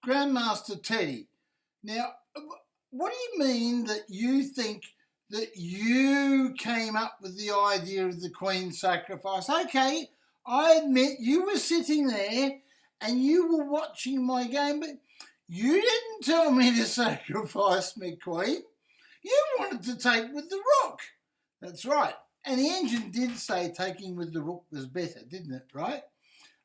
Grandmaster Teddy, now, what do you mean that you think that you came up with the idea of the Queen Sacrifice? Okay, I admit you were sitting there and you were watching my game, but you didn't tell me to sacrifice me, Queen. You wanted to take with the rook. That's right. And the engine did say taking with the rook was better, didn't it, right?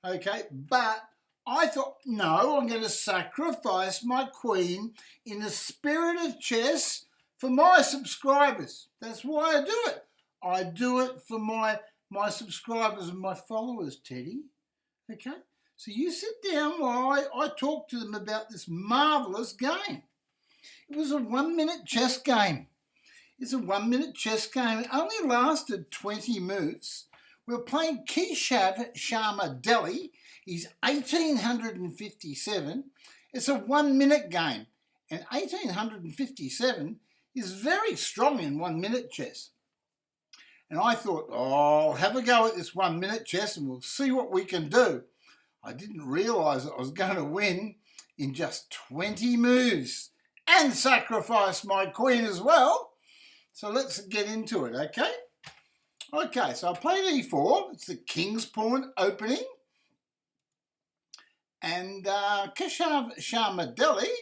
Okay, but I thought, no, I'm going to sacrifice my queen in the spirit of chess for my subscribers. That's why I do it. I do it for my subscribers and my followers, Teddy. Okay? So you sit down while I talk to them about this marvellous game. It was a 1-minute chess game. It's a 1-minute chess game. It only lasted 20 moves. We were playing Keshav Sharma Delhi. He's 1857. It's a 1-minute game. And 1857 is very strong in 1-minute chess. And I thought, oh, I'll have a go at this 1-minute chess and we'll see what we can do. I didn't realise that I was going to win in just 20 moves and sacrifice my queen as well. So let's get into it, okay? Okay, so I played e4. It's the king's pawn opening. And Keshav Sharma Delhi,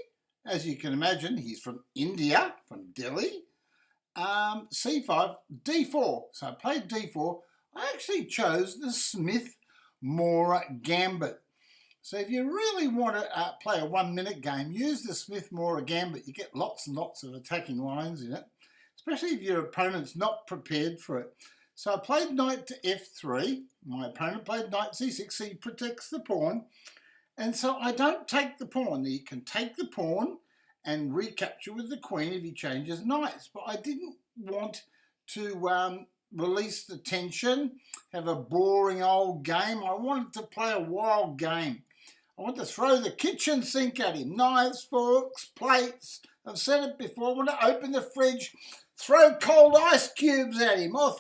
as you can imagine, he's from India, from Delhi. C5, d4. So I played d4. I actually chose the Smith-Morra gambit. So if you really want to play a 1-minute game, use the Smith-Morra gambit. You get lots and lots of attacking lines in it, especially if your opponent's not prepared for it. So I played knight to f3. My opponent played knight c6, so he protects the pawn. And so I don't take the pawn. You can take the pawn and recapture with the queen if he changes knights. But I didn't want to release the tension, have a boring old game. I wanted to play a wild game. I want to throw the kitchen sink at him. Knives, forks, plates. I've said it before. I want to open the fridge, throw cold ice cubes at him. I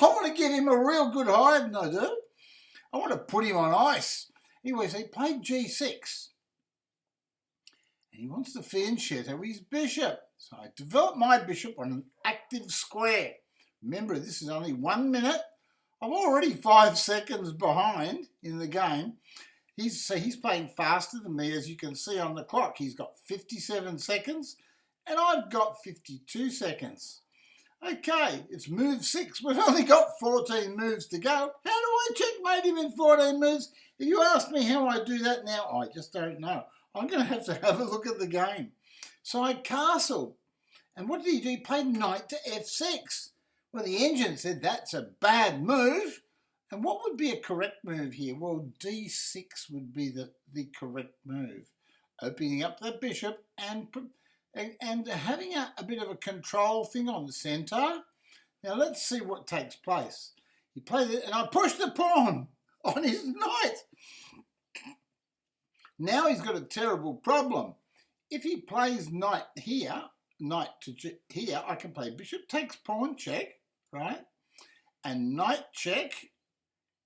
want to get him a real good hiding, I do. I want to put him on ice. Anyway, so he played g6. And he wants to fianchetto his bishop. So I developed my bishop on an active square. Remember, this is only 1 minute. I'm already 5 seconds behind in the game. He's playing faster than me, as you can see on the clock. He's got 57 seconds, and I've got 52 seconds. Okay, it's move 6. We've only got 14 moves to go. How do I checkmate him in 14 moves? If you ask me how I do that now, I just don't know. I'm going to have a look at the game. So I castled. And what did he do? He played knight to f6. Well, the engine said that's a bad move. And what would be a correct move here? Well, d6 would be the correct move. Opening up the bishop and having a bit of a control thing on the centre. Now, let's see what takes place. He played it, and I pushed the pawn on his knight. Now he's got a terrible problem. If he plays knight here, knight to here, I can play bishop takes pawn check, right? And knight check,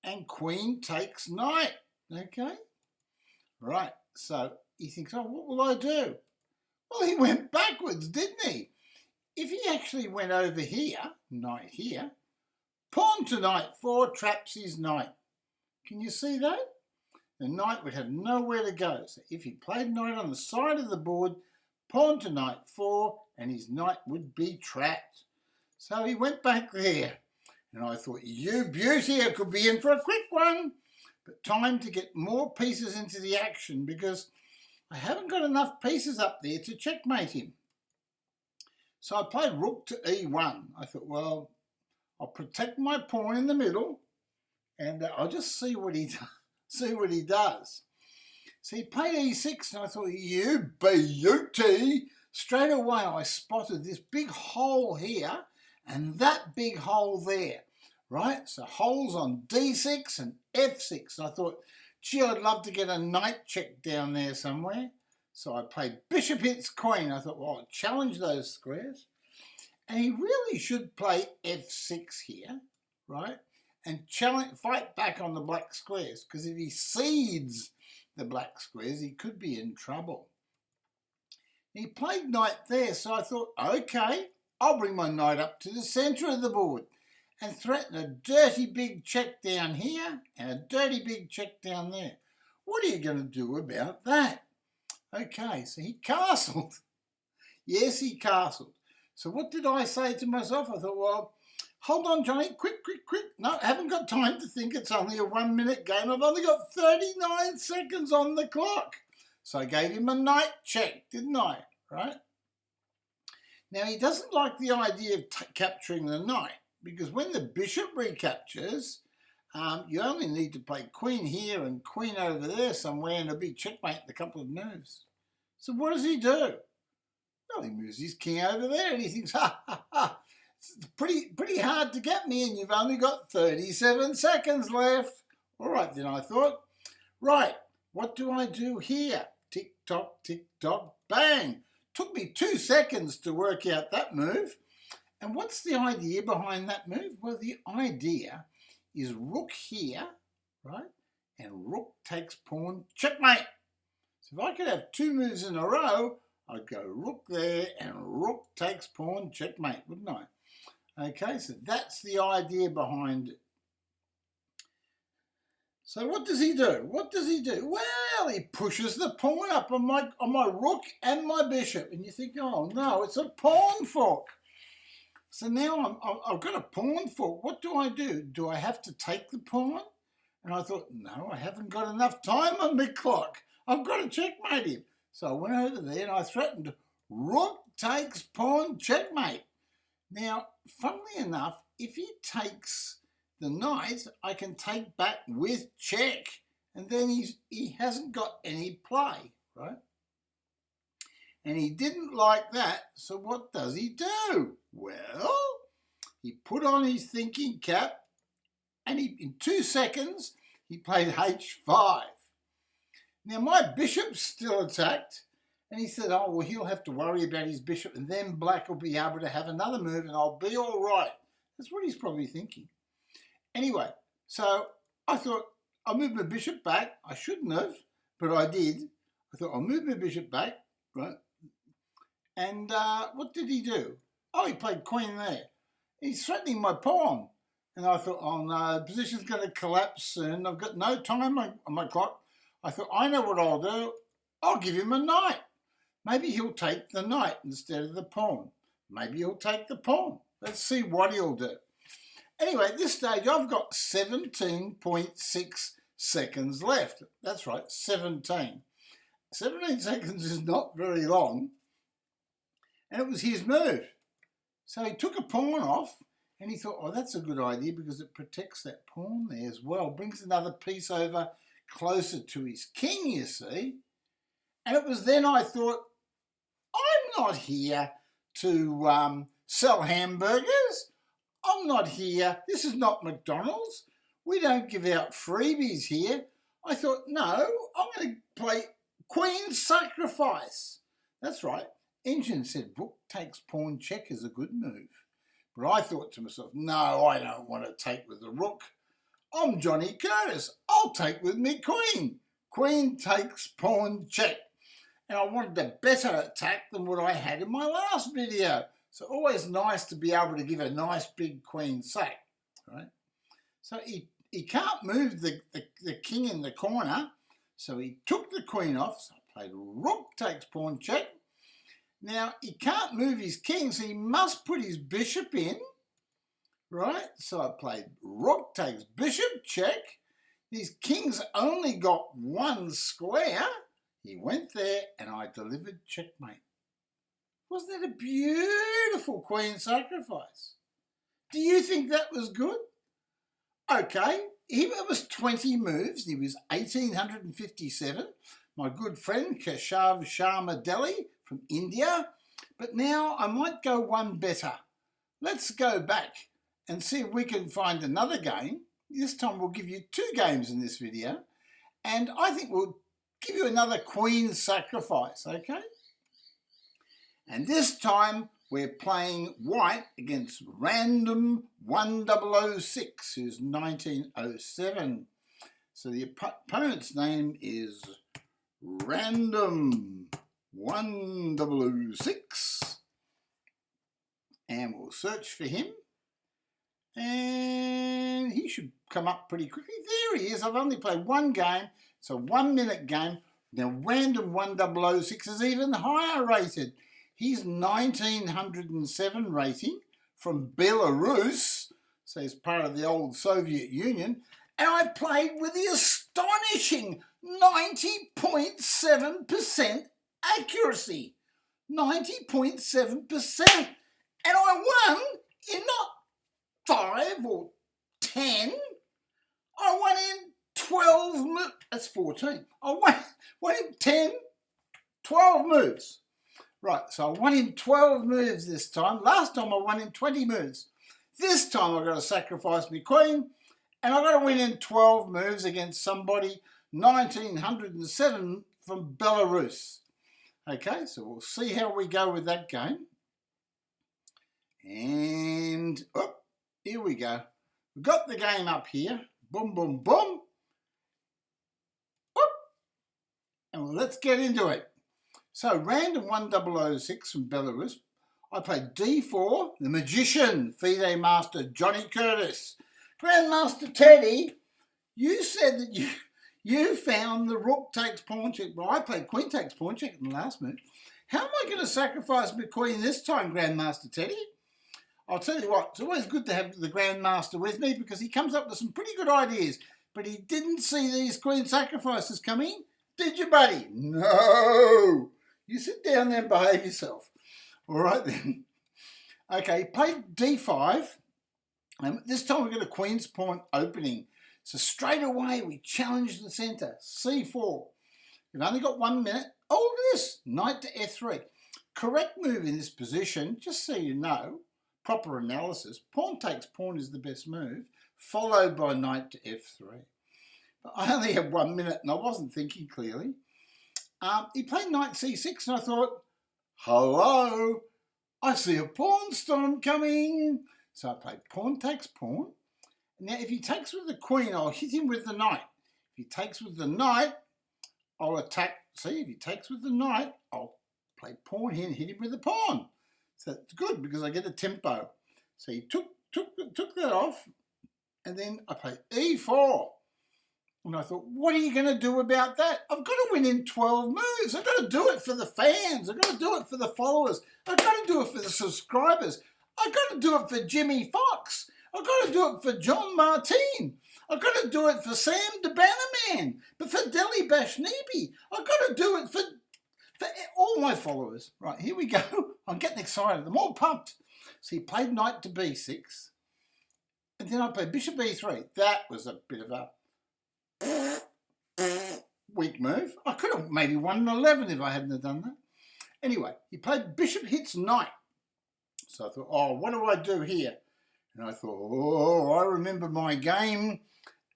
and queen takes knight, okay? Right, so he thinks, oh, what will I do? Well, he went backwards, didn't he? If he actually went over here, knight here, pawn to knight 4 traps his knight. Can you see that? The knight would have nowhere to go. So if he played knight on the side of the board, pawn to knight 4, and his knight would be trapped. So he went back there. And I thought, you beauty, I could be in for a quick one. But time to get more pieces into the action because I haven't got enough pieces up there to checkmate him. So I played rook to e1. I thought, well, I'll protect my pawn in the middle and I'll just see what he does. So he played e6 and I thought, you beauty. Straight away I spotted this big hole here and that big hole there, right? So holes on d6 and f6. And I thought, gee, I'd love to get a knight check down there somewhere. So I played bishop hits queen. I thought, well, I'll challenge those squares. And he really should play f6 here, right? And fight back on the black squares. Because if he cedes the black squares, he could be in trouble. He played knight there, so I thought, okay, I'll bring my knight up to the centre of the board and threaten a dirty big check down here and a dirty big check down there. What are you going to do about that? Okay, so he castled. Yes, he castled. So what did I say to myself? I thought, well, hold on, Johnny, quick. No, I haven't got time to think. It's only a 1 minute game. I've only got 39 seconds on the clock. So I gave him a knight check, didn't I? Right? Now, he doesn't like the idea of capturing the knight, because when the bishop recaptures, you only need to play queen here and queen over there somewhere, and it'll be checkmate in a couple of moves. So what does he do? Well, he moves his king over there, and he thinks, it's pretty hard to get me, and you've only got 37 seconds left. All right, then I thought, right, what do I do here? Tick tock, bang. Took me 2 seconds to work out that move. And what's the idea behind that move? Well, the idea is rook here, right? And rook takes pawn, checkmate. So if I could have 2 moves in a row, I'd go rook there and rook takes pawn, checkmate, wouldn't I? Okay, so that's the idea behind it. So what does he do? Well, he pushes the pawn up on my rook and my bishop. And you think, oh no, it's a pawn fork. So now I've got a pawn fork. What do? Do I have to take the pawn? And I thought, no, I haven't got enough time on my clock. I've got to checkmate him. So I went over there and I threatened rook takes pawn, checkmate. Now, funnily enough, if he takes the knight, I can take back with check, and then he hasn't got any play, right? And he didn't like that, so what does he do? Well, he put on his thinking cap, and in 2 seconds, he played h5. Now, my bishop's still attacked, and he said, oh, well, he'll have to worry about his bishop, and then black will be able to have another move, and I'll be all right. That's what he's probably thinking. Anyway, so I thought, I'll move my bishop back. I shouldn't have, but I did. I thought, I'll move my bishop back, right? And what did he do? Oh, he played queen there. He's threatening my pawn. And I thought, oh no, the position's going to collapse soon. I've got no time on my clock. I thought, I know what I'll do. I'll give him a knight. Maybe he'll take the knight instead of the pawn. Maybe he'll take the pawn. Let's see what he'll do. Anyway, at this stage, I've got 17.6 seconds left. That's right, 17. 17 seconds is not very long. And it was his move. So he took a pawn off, and he thought, oh, that's a good idea because it protects that pawn there as well. Brings another piece over closer to his king, you see. And it was then I thought, I'm not here to sell hamburgers. I'm not here. This is not McDonald's. We don't give out freebies here. I thought, no, I'm going to play Queen Sacrifice. That's right. Engine said rook takes pawn check is a good move. But I thought to myself, no, I don't want to take with the rook. I'm Johnny Curtis. I'll take with me queen. Queen takes pawn check. And I wanted a better attack than what I had in my last video. So always nice to be able to give a nice big queen sack, right? So he can't move the king in the corner, so he took the queen off. So I played rook takes pawn check. Now, he can't move his king, so he must put his bishop in, right? So I played rook takes bishop check. His king's only got one square. He went there, and I delivered checkmate. Wasn't that a beautiful Queen Sacrifice? Do you think that was good? Okay, it was 20 moves. He was 1857. My good friend Keshav Sharma from India. But now I might go one better. Let's go back and see if we can find another game. This time we'll give you 2 games in this video. And I think we'll give you another Queen Sacrifice, okay? And this time we're playing white against random 1006, who's 1907. So the opponent's name is Random1006. And we'll search for him. And he should come up pretty quickly. There he is. I've only played one game. It's a 1 minute game. Now Random1006 is even higher rated. He's 1907 rating from Belarus. So he's part of the old Soviet Union. And I played with the astonishing 90.7% accuracy. 90.7%. And I won in not 5 or 10. I won in 12 moves. That's 14. I won in 10, 12 moves. Right, so I won in 12 moves this time. Last time I won in 20 moves. This time I've got to sacrifice my queen, and I've got to win in 12 moves against somebody 1907 from Belarus. Okay, so we'll see how we go with that game. And here we go. We've got the game up here. Boom, boom, boom. Whoop. And let's get into it. So Random1006 from Belarus. I played D4, the Magician, FIDE Master Johnny Curtis. Grandmaster Teddy, you said that you found the rook takes pawn check. Well, I played queen takes pawn check in the last move. How am I going to sacrifice my queen this time, Grandmaster Teddy? I'll tell you what, it's always good to have the Grandmaster with me because he comes up with some pretty good ideas. But he didn't see these queen sacrifices coming, did you, buddy? No. You sit down there and behave yourself. All right, then. Okay, played D5. And this time we've got a queen's pawn opening. So straight away we challenge the centre. C4. We've only got 1 minute. Oh, look at this. Knight to F3. Correct move in this position, just so you know, proper analysis, pawn takes pawn is the best move, followed by knight to F3. But I only had 1 minute and I wasn't thinking clearly. He played knight C6 and I thought, hello, I see a pawn storm coming. So I played pawn takes pawn. Now if he takes with the queen, I'll hit him with the knight. If he takes with the knight, I'll attack. See, if he takes with the knight, I'll play pawn here and hit him with the pawn. So it's good because I get a tempo. So he took that off, and then I played E4. And I thought, what are you going to do about that? I've got to win in 12 moves. I've got to do it for the fans. I've got to do it for the followers. I've got to do it for the subscribers. I've got to do it for Jimmy Fox. I've got to do it for John Martin. I've got to do it for Sam the Bannerman, but for Deli Bashnebi. I've got to do it for all my followers. Right, here we go. I'm getting excited. I'm all pumped. So he played knight to B6. And then I played bishop E3. That was a bit of a weak move. I could have maybe won an 11 if I hadn't have done that. Anyway, he played bishop hits knight. So I thought, oh, what do I do here? And I thought, oh, I remember my game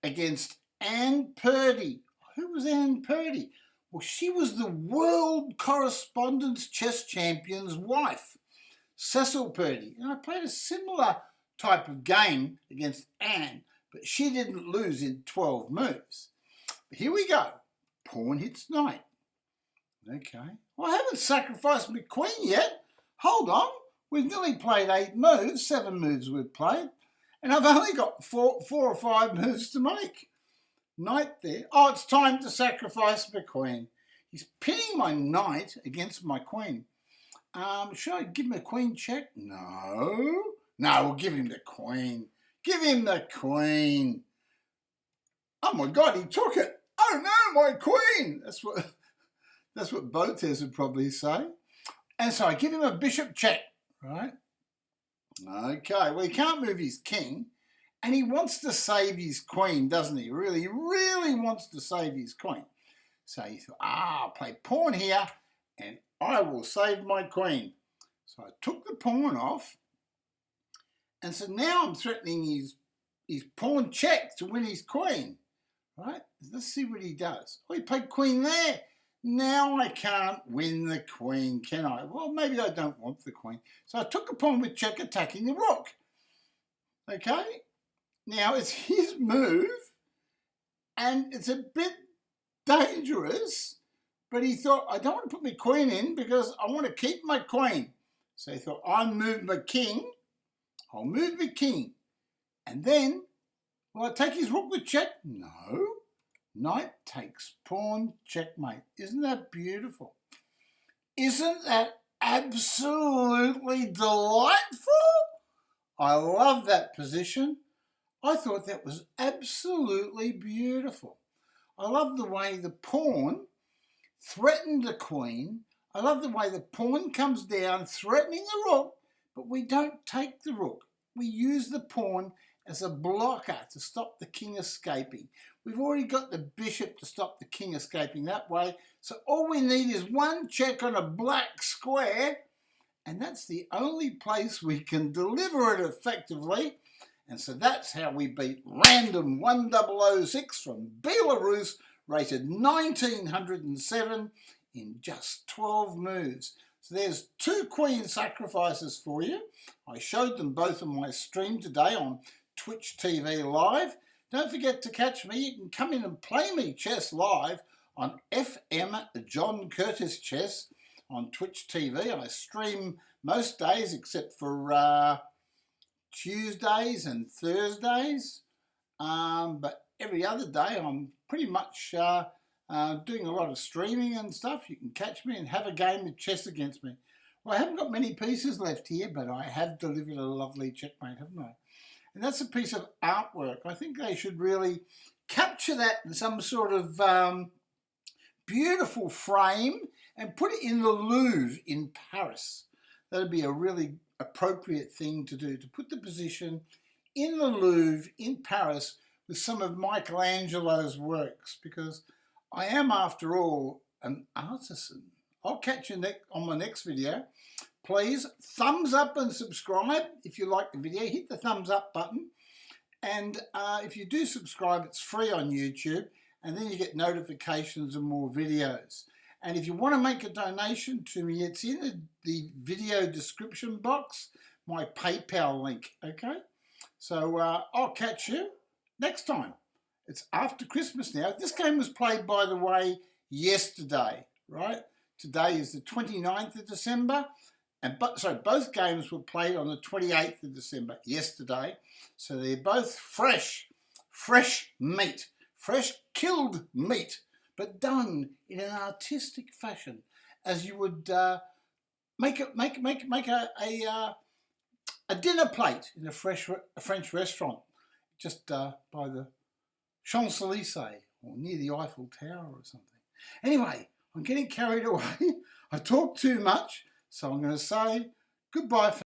against Anne Purdy. Who was Anne Purdy? Well, she was the world correspondence chess champion's wife, Cecil Purdy. And I played a similar type of game against Anne, but she didn't lose in 12 moves. But here we go. Pawn hits knight. Okay. Well, I haven't sacrificed my queen yet. Hold on. We've nearly played 8 moves, 7 moves we've played, and I've only got 4 or 5 moves to make. Knight there. Oh, it's time to sacrifice my queen. He's pinning my knight against my queen. Should I give him a queen check? No. No, we'll give him the queen. Give him the queen. Oh my God, he took it. Oh no, my queen. That's what Botez would probably say. And so I give him a bishop check. Right? Okay, well, he can't move his king, and he wants to save his queen, doesn't he? Really wants to save his queen. So he thought, I'll play pawn here, and I will save my queen. So I took the pawn off, and so now I'm threatening his pawn check to win his queen. Right? Let's see what he does. Oh, he played queen there. Now I can't win the queen, can I? Well, maybe I don't want the queen. So I took a pawn with check attacking the rook. Okay? Now it's his move and it's a bit dangerous, but he thought, I don't want to put my queen in because I want to keep my queen. So he thought, I'll move my king, and then, will I take his rook with check? No. Knight takes pawn, checkmate. Isn't that beautiful? Isn't that absolutely delightful? I love that position. I thought that was absolutely beautiful. I love the way the pawn threatened the queen. I love the way the pawn comes down threatening the rook, but we don't take the rook. We use the pawn as a blocker to stop the king escaping. We've already got the bishop to stop the king escaping that way, so all we need is one check on a black square, and that's the only place we can deliver it effectively. And so that's how we beat Random 1006 from Belarus, rated 1907 in just 12 moves. So there's 2 Queen Sacrifices for you. I showed them both on my stream today on Twitch TV Live. Don't forget to catch me. You can come in and play me chess live on FM John Curtis Chess on Twitch TV. I stream most days except for Tuesdays and Thursdays, but every other day I'm pretty much doing a lot of streaming and stuff. You can catch me and have a game of chess against me. Well, I haven't got many pieces left here, but I have delivered a lovely checkmate, haven't I? And that's a piece of artwork. I think they should really capture that in some sort of beautiful frame and put it in the Louvre in Paris. That'd be a really appropriate thing to do, to put the position in the Louvre in Paris with some of Michelangelo's works, because I am, after all, an artisan. I'll catch you on my next video. Please thumbs up and subscribe if you like the video. Hit the thumbs up button, and if you do subscribe, it's free on YouTube, and then you get notifications of more videos. And if you want to make a donation to me, it's in the video description box, my PayPal link, okay? So I'll catch you next time. It's after Christmas now. This game was played, by the way, yesterday, right? Today is the 29th of December. Both games were played on the 28th of December, yesterday. So they're both fresh meat, fresh killed meat, but done in an artistic fashion, as you would make a dinner plate in a French restaurant, just by the Champs-Élysées or near the Eiffel Tower or something. Anyway, I'm getting carried away. I talk too much, so I'm going to say goodbye for